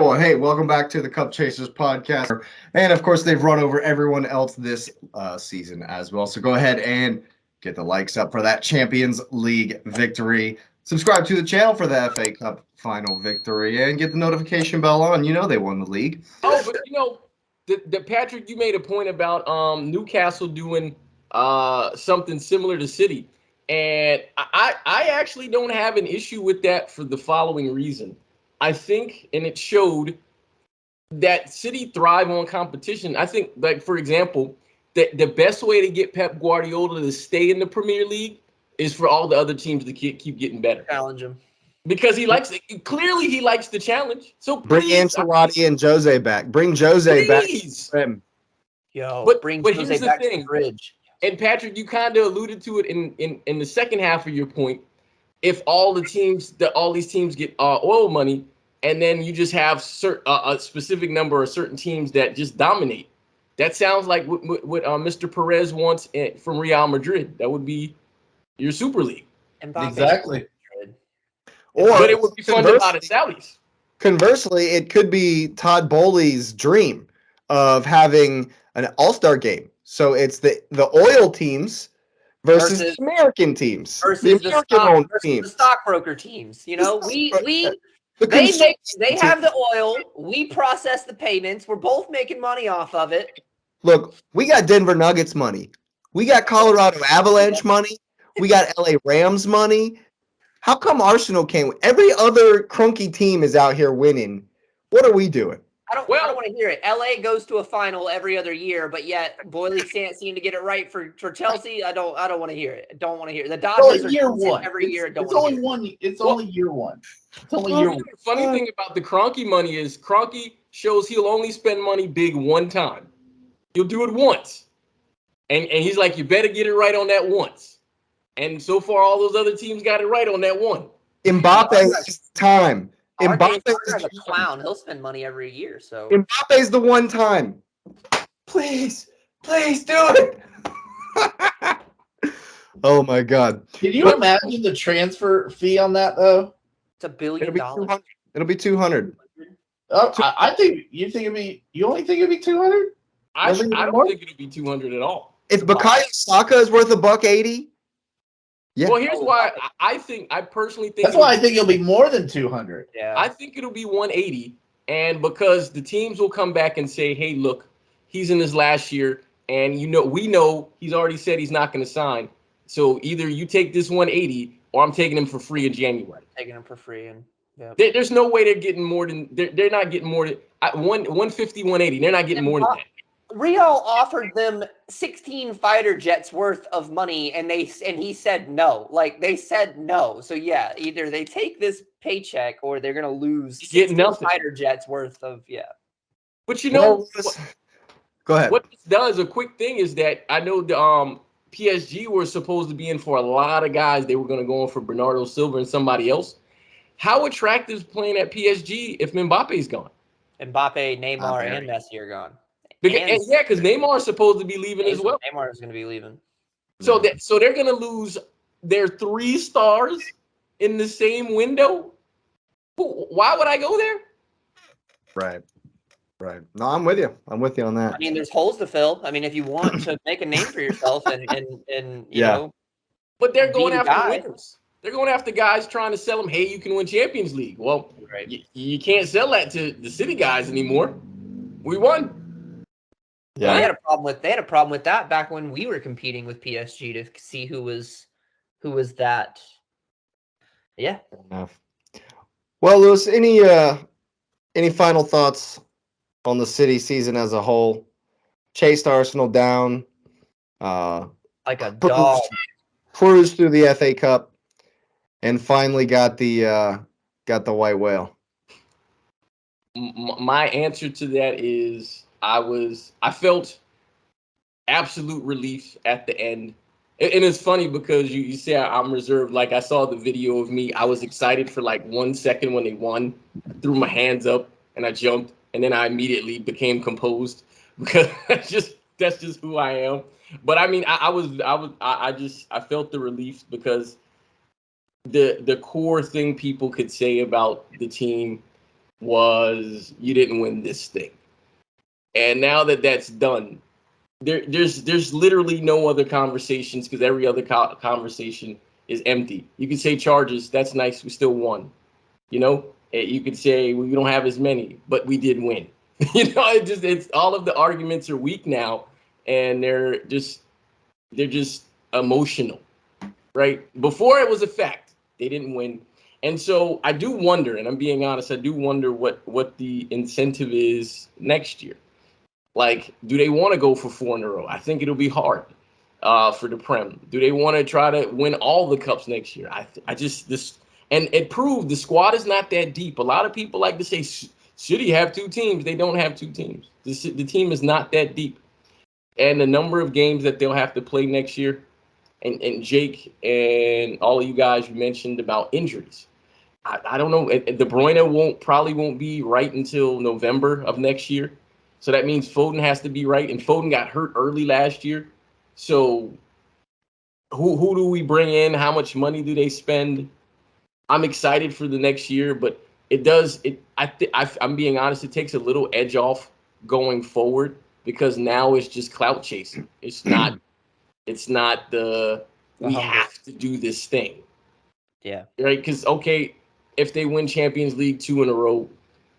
well, hey, welcome back to the Cup Chasers podcast. And of course, they've run over everyone else this season as well. So go ahead and get the likes up for that Champions League victory. Subscribe to the channel for the FA Cup final victory and get the notification bell on. You know they won the league. Oh, but the Patrick, you made a point about Newcastle doing something similar to City. And I actually don't have an issue with that for the following reason. I think, and it showed that City thrive on competition. I think, like, for example, the best way to get Pep Guardiola to stay in the Premier League is for all the other teams to keep getting better. Challenge him. Because he likes it. Clearly, he likes the challenge. So Bring Ancelotti and Jose back. Bring Jose back. Bring but Jose here's the back thing. to the bridge. And Patrick, you kind of alluded to it in the second half of your point. If all these teams get oil money, and then you just have a specific number of certain teams that just dominate, that sounds like what Mr. Perez wants from Real Madrid. That would be your Super League. Exactly. But it would be funded by the Saudis. Conversely, it could be Todd Bowley's dream of having an all-star game. So it's the oil teams versus the American teams. Versus the stockbroker teams. You know, they have the oil. We process the payments. We're both making money off of it. Look, we got Denver Nuggets money. We got Colorado Avalanche money. We got LA Rams money. How come Arsenal can't? Every other crunky team is out here winning. What are we doing? I don't want to hear it. LA goes to a final every other year, but yet Boyle can't seem to get it right for Chelsea. I don't want to hear it. I don't want to hear it. The Dodgers are year one. Every year. It's only one. It's only year one. It's only year one. The funny thing about the Kroenke money is Kroenke shows he'll only spend money big one time. He'll do it once, and he's like, you better get it right on that once. And so far, all those other teams got it right on that one. Mbappe's time. Mbappe's a clown. He'll spend money every year. So Mbappe's the one time. Please do it. Oh my God! Can you imagine the transfer fee on that though? It's $1 billion. It'll be 200. Oh, I think you think it'd be. You only think it'd be 200? I don't think it'll be 200 at all. If Bukayo Saka is worth $180. Yeah. Well, here's why I personally think that's why I think it'll be more than 200. Yeah. I think it'll be 180, and because the teams will come back and say, "Hey, look, he's in his last year, and we know he's already said he's not going to sign. So either you take this 180, or I'm taking him for free in January." Taking him for free, and yeah. There's no way they're getting more than they're not getting more than 150, 180. They're not getting more than that. Real offered them 16 fighter jets worth of money, and he said no. Like, they said no. So yeah, either they take this paycheck or they're gonna lose 16 fighter jets worth of But go ahead. What this does, a quick thing, is that I know the PSG were supposed to be in for a lot of guys. They were going to go in for Bernardo Silva and somebody else. How attractive is playing at PSG if Mbappe's gone? Mbappe, Neymar, and Messi are gone. Because Neymar is supposed to be leaving as well. Neymar is going to be leaving. So they're going to lose their 3 stars in the same window. Why would I go there? Right. No, I'm with you. I'm with you on that. I mean, there's holes to fill. I mean, if you want to make a name for yourself and you know. But they're going after winners. They're going after guys trying to sell them, hey, you can win Champions League. Well, you can't sell that to the City guys anymore. We won. Yeah. They had a problem with that back when we were competing with PSG to see who was that. Yeah. Fair enough. Well, Lewis, any final thoughts on the City season as a whole? Chased Arsenal down. Like a dog. Cruised through the FA Cup and finally got the white whale. My answer to that is I felt absolute relief at the end. And it's funny because you say I'm reserved. Like, I saw the video of me. I was excited for like 1 second when they won. I threw my hands up and I jumped. And then I immediately became composed because that's just who I am. But I mean, I felt the relief because the core thing people could say about the team was you didn't win this thing. And now that that's done, there's literally no other conversations because every other conversation is empty. You can say Chargers, that's nice, we still won. You know, you could say we don't have as many, but we did win. You know, it's all of the arguments are weak now, and they're just emotional, right? Before it was a fact, they didn't win. And so I do wonder, and I'm being honest, I do wonder what the incentive is next year. Like, do they want to go for 4 in a row? I think it'll be hard for the Prem. Do they want to try to win all the cups next year? And it proved the squad is not that deep. A lot of people like to say, should he have 2 teams? They don't have 2 teams. The team is not that deep. And the number of games that they'll have to play next year, and Jake and all of you guys, you mentioned about injuries. I don't know. De Bruyne probably won't be right until November of next year. So that means Foden has to be right. And Foden got hurt early last year. So who do we bring in? How much money do they spend? I'm excited for the next year, but I'm being honest, it takes a little edge off going forward because now it's just clout chasing. It's not we have to do this thing. Yeah. Right? Because, okay, if they win Champions League 2 in a row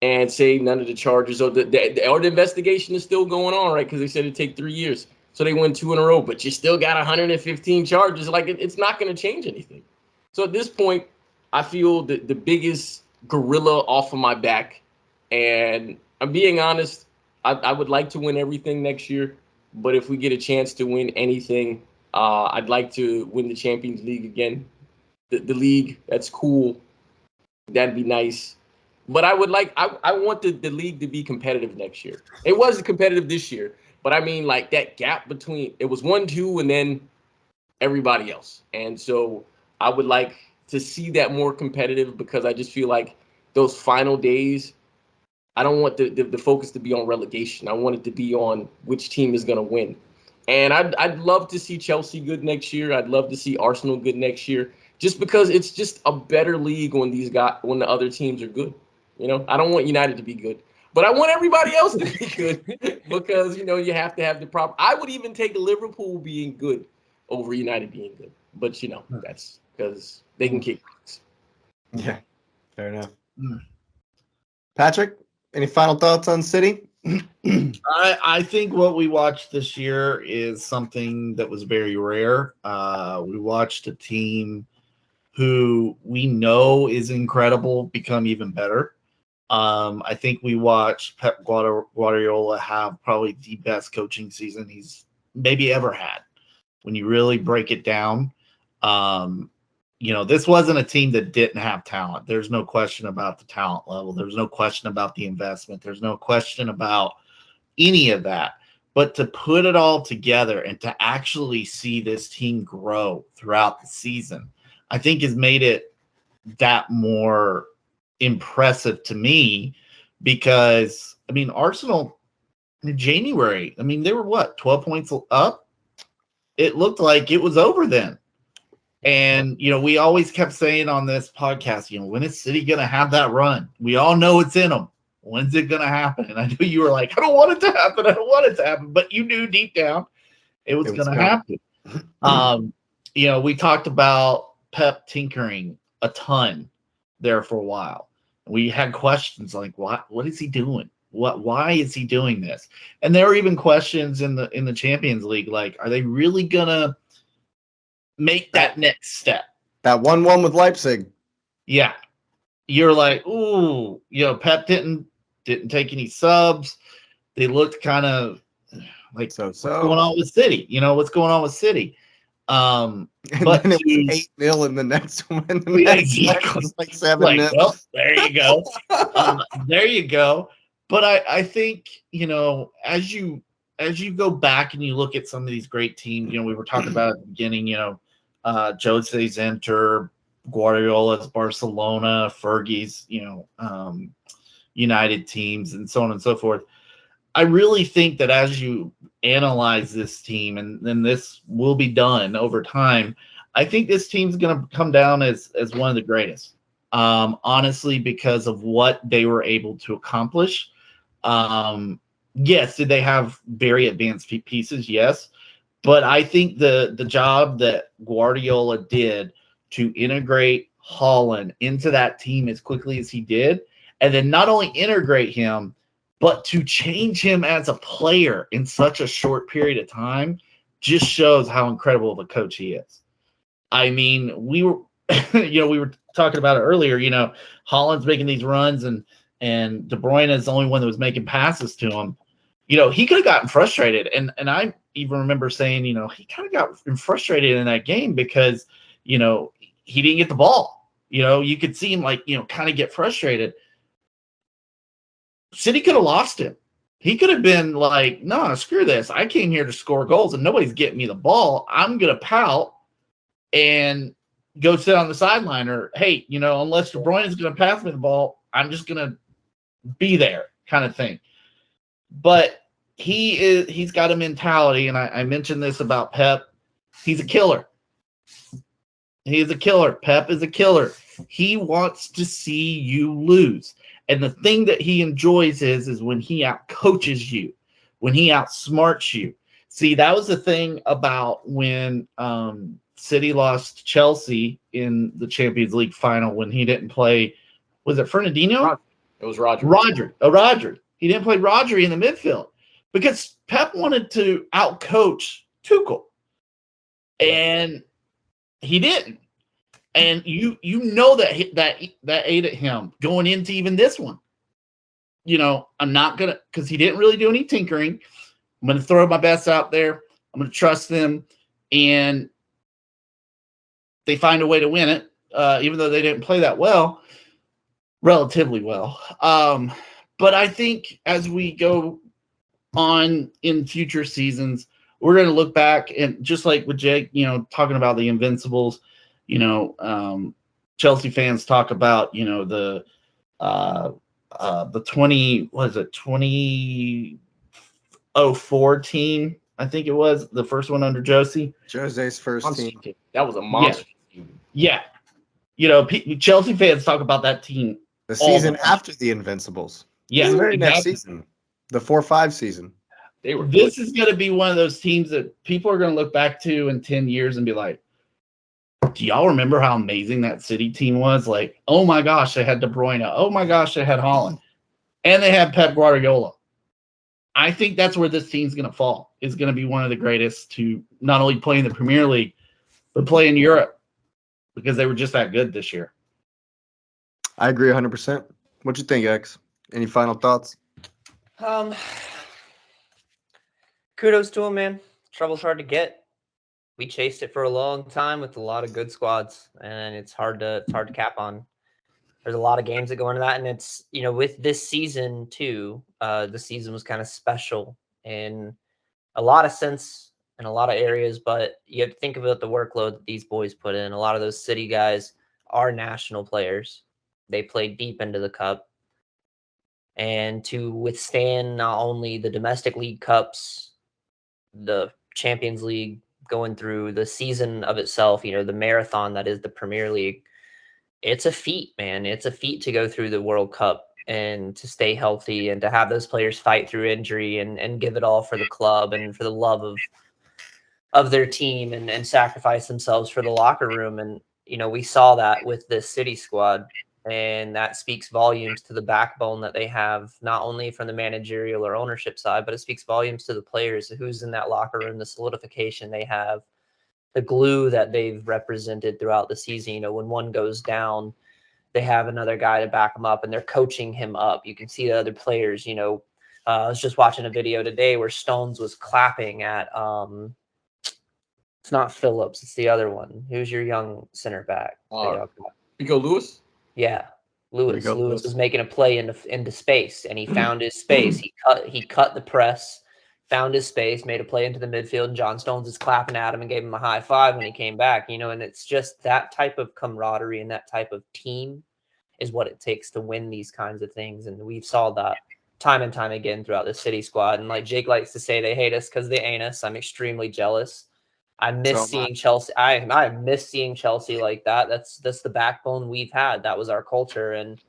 and say none of the charges or the investigation is still going on, right? Because they said it'd take 3 years. So they win 2 in a row, but you still got 115 charges. Like, it's not going to change anything. So at this point, I feel the biggest gorilla off of my back. And I'm being honest, I would like to win everything next year. But if we get a chance to win anything, I'd like to win the Champions League again. The league, that's cool. That'd be nice. But I want the league to be competitive next year. It wasn't competitive this year, but I mean, like, that gap between, it was 1-2 and then everybody else. And so I would like to see that more competitive because I just feel like those final days, I don't want the focus to be on relegation. I want it to be on which team is going to win. And I'd love to see Chelsea good next year. I'd love to see Arsenal good next year, just because it's just a better league when the other teams are good. You know, I don't want United to be good, but I want everybody else to be good because, you know, you have to have the proper. I would even take Liverpool being good over United being good, but, you know, that's because they can kick. Yeah, fair enough. Patrick, any final thoughts on City? I think what we watched this year is something that was very rare. We watched a team who we know is incredible become even better. I think we watched Pep Guardiola have probably the best coaching season he's maybe ever had. When you really break it down, you know, this wasn't a team that didn't have talent. There's no question about the talent level. There's no question about the investment. There's no question about any of that. But to put it all together and to actually see this team grow throughout the season, I think has made it that more impressive to me because, I mean, Arsenal in January, I mean, they were what, 12 points up? It looked like it was over then. And, you know, we always kept saying on this podcast, you know, when is City going to have that run? We all know it's in them. When's it going to happen? And I knew you were like, I don't want it to happen. I don't want it to happen. But you knew deep down it was going to happen. You know, we talked about Pep tinkering a ton there for a while. We had questions like, what is he doing? Why is he doing this? And there were even questions in the Champions League, like, are they really going to make that next step? That 1-1 with Leipzig. Yeah. You're like, ooh, you know, Pep didn't take any subs. They looked kind of like, what's going on with City? You know, what's going on with City? And but then it was 8-0 in the next one. Exactly. Was like 7-0. Well, there you go. There you go. But I think, you know, as you go back and you look at some of these great teams, you know, we were talking about at the beginning, you know, Jose's Inter, Guardiola's Barcelona, Fergie's, you know, United teams, and so on and so forth. I really think that as you analyze this team, and then this will be done over time, I think this team's going to come down as one of the greatest. honestly, because of what they were able to accomplish. Yes, did they have very advanced pieces? Yes. But I think the job that Guardiola did to integrate Holland into that team as quickly as he did, and then not only integrate him, but to change him as a player in such a short period of time, just shows how incredible of a coach he is. I mean, we were, we were talking about it earlier. Holland's making these runs, and De Bruyne is the only one that was making passes to him. He could have gotten frustrated, and I even remember saying, he kind of got frustrated in that game because, he didn't get the ball. You could see him kind of get frustrated. City could have lost him. He could have been like, no, screw this. I came here to score goals and nobody's getting me the ball. I'm going to pout and go sit on the sideline, or, hey, unless De Bruyne is going to pass me the ball, I'm just going to be there kind of thing. But he's got a mentality, and I mentioned this about Pep. He's a killer. He is a killer. Pep is a killer. He wants to see you lose. And the thing that he enjoys is when he outcoaches you, when he outsmarts you. See, that was the thing about when City lost to Chelsea in the Champions League final when he didn't play. Was it Fernandinho? It was Roger. Roger. He didn't play Rodri in the midfield because Pep wanted to outcoach Tuchel. And he didn't. And you know that ate at him going into even this one. I'm not going to, because he didn't really do any tinkering. I'm going to throw my best out there. I'm going to trust them. And they find a way to win it, even though they didn't play that well, relatively well. But I think as we go on in future seasons, we're going to look back, and just like with Jake, talking about the Invincibles, Chelsea fans talk about, the 2004 team. I think it was the first one under Jose's first team. That was a monster team. Yeah. Chelsea fans talk about that team. The season after the Invincibles. Yeah. The very next season. The 4-5 season. This is going to be one of those teams that people are going to look back to in 10 years and be like, do y'all remember how amazing that City team was? Like, oh my gosh, they had De Bruyne. Oh my gosh, they had Holland. And they had Pep Guardiola. I think that's where this team's going to fall. It's going to be one of the greatest to not only play in the Premier League, but play in Europe, because they were just that good this year. I agree 100%. What you think, X? Any final thoughts? Kudos to him, man. Trouble's hard to get. We chased it for a long time with a lot of good squads, and it's hard to cap on. There's a lot of games that go into that, and it's, with this season too, the season was kind of special in a lot of sense in a lot of areas, but you have to think about the workload that these boys put in. A lot of those City guys are national players. They played deep into the cup, and to withstand not only the domestic league cups, the Champions League, going through the season of itself, the marathon that is the Premier League, it's a feat, man. It's a feat to go through the World Cup and to stay healthy and to have those players fight through injury and give it all for the club and for the love of their team and sacrifice themselves for the locker room. And, we saw that with this City squad, and that speaks volumes to the backbone that they have, not only from the managerial or ownership side, but it speaks volumes to the players, who's in that locker room, the solidification they have, the glue that they've represented throughout the season. When one goes down, they have another guy to back them up, and they're coaching him up. You can see the other players, I was just watching a video today where Stones was clapping at, it's not Phillips, it's the other one. Who's your young center back? Rico Lewis? Yeah, Lewis. Lewis. Lewis was making a play into space, and he found his space. He cut the press, found his space, made a play into the midfield, and John Stones is clapping at him and gave him a high five when he came back. And it's just that type of camaraderie and that type of team is what it takes to win these kinds of things. And we've saw that time and time again throughout the City squad. And like Jake likes to say, they hate us because they ain't us. I'm extremely jealous. I miss So, seeing Chelsea. I miss seeing Chelsea like that. That's the backbone we've had. That was our culture, and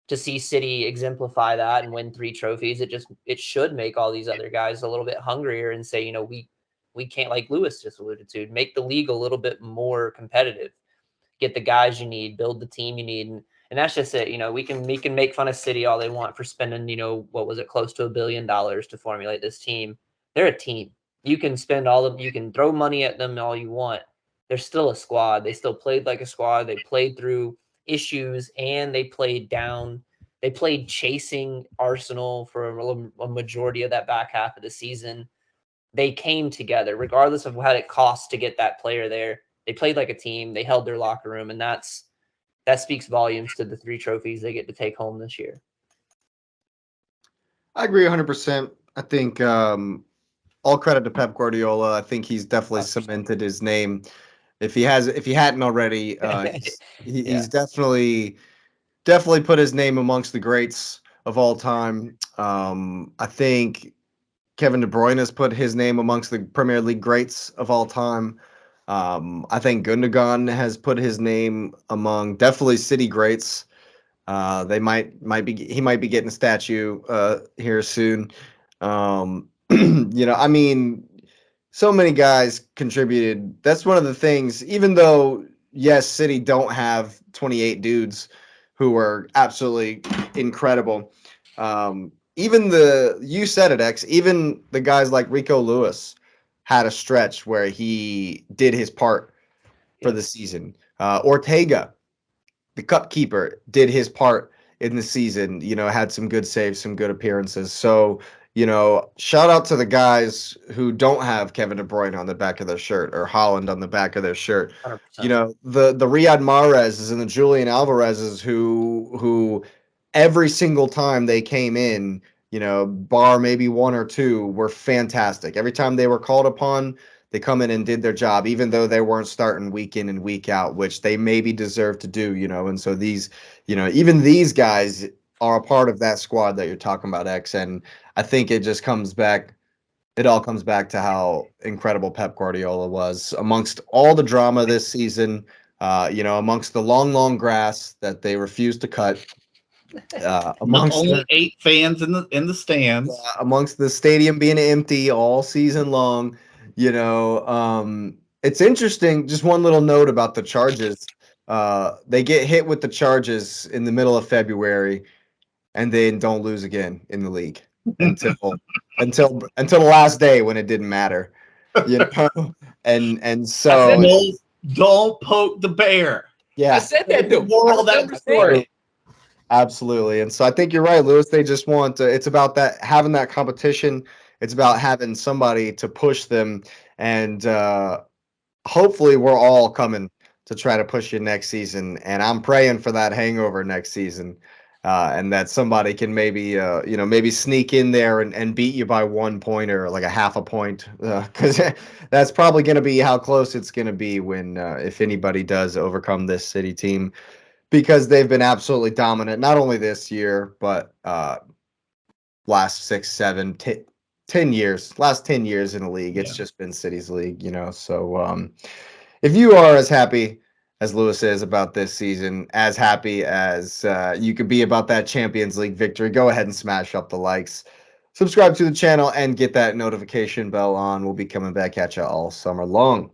to see City exemplify that and win 3 trophies, it should make all these other guys a little bit hungrier and say, we can't, like Lewis just alluded to, make the league a little bit more competitive. Get the guys you need, build the team you need, and that's just it. We can make fun of City all they want for spending, what was it, close to $1 billion to formulate this team. They're a team. You can spend you can throw money at them all you want. They're still a squad. They still played like a squad. They played through issues and they played down. They played chasing Arsenal for a majority of that back half of the season. They came together, regardless of what it costs to get that player there. They played like a team. They held their locker room, and that speaks volumes to the 3 trophies they get to take home this year. I agree 100%. I think all credit to Pep Guardiola. I think he's definitely 100%. cemented his name. If he hadn't already, he's definitely put his name amongst the greats of all time. I think Kevin De Bruyne has put his name amongst the Premier League greats of all time. I think Gundogan has put his name among definitely City greats. He might be getting a statue here soon. I mean, so many guys contributed. That's one of the things. Even though yes, City don't have 28 dudes who are absolutely incredible. Even you said it, X. Even the guys like Rico Lewis had a stretch where he did his part for the season. Ortega, the cup keeper, did his part in the season, had some good saves, some good appearances. So, shout out to the guys who don't have Kevin De Bruyne on the back of their shirt or Haaland on the back of their shirt. 100%. The Riyad Mahrezes and the Julian Alvarezes who every single time they came in, bar maybe 1 or 2, were fantastic. Every time they were called upon, they come in and did their job, even though they weren't starting week in and week out, which they maybe deserve to do, and so these, even these guys are a part of that squad that you're talking about, X. And I think it all comes back to how incredible Pep Guardiola was amongst all the drama this season, amongst the long grass that they refused to cut. Amongst only 8 fans in the stands, amongst the stadium being empty all season long. It's interesting. Just one little note about the charges. They get hit with the charges in the middle of February, and then don't lose again in the league until the last day when it didn't matter. And so don't poke the bear. Yeah, I said that though. Moral I that remember story. saying it. Absolutely. And so I think you're right, Lewis. They just want to, it's about that, having that competition. It's about having somebody to push them. And hopefully we're all coming to try to push you next season. And I'm praying for that hangover next season. And that somebody can maybe sneak in there and beat you by 1 point or like a half a point. Because that's probably going to be how close it's going to be when, if anybody does overcome this City team. Because they've been absolutely dominant, not only this year, but last 6, 7, 10 years, last 10 years in the league. It's just been City's league, So if you are as happy as Lewis is about this season, as happy as you could be about that Champions League victory, go ahead and smash up the likes. Subscribe to the channel and get that notification bell on. We'll be coming back at you all summer long.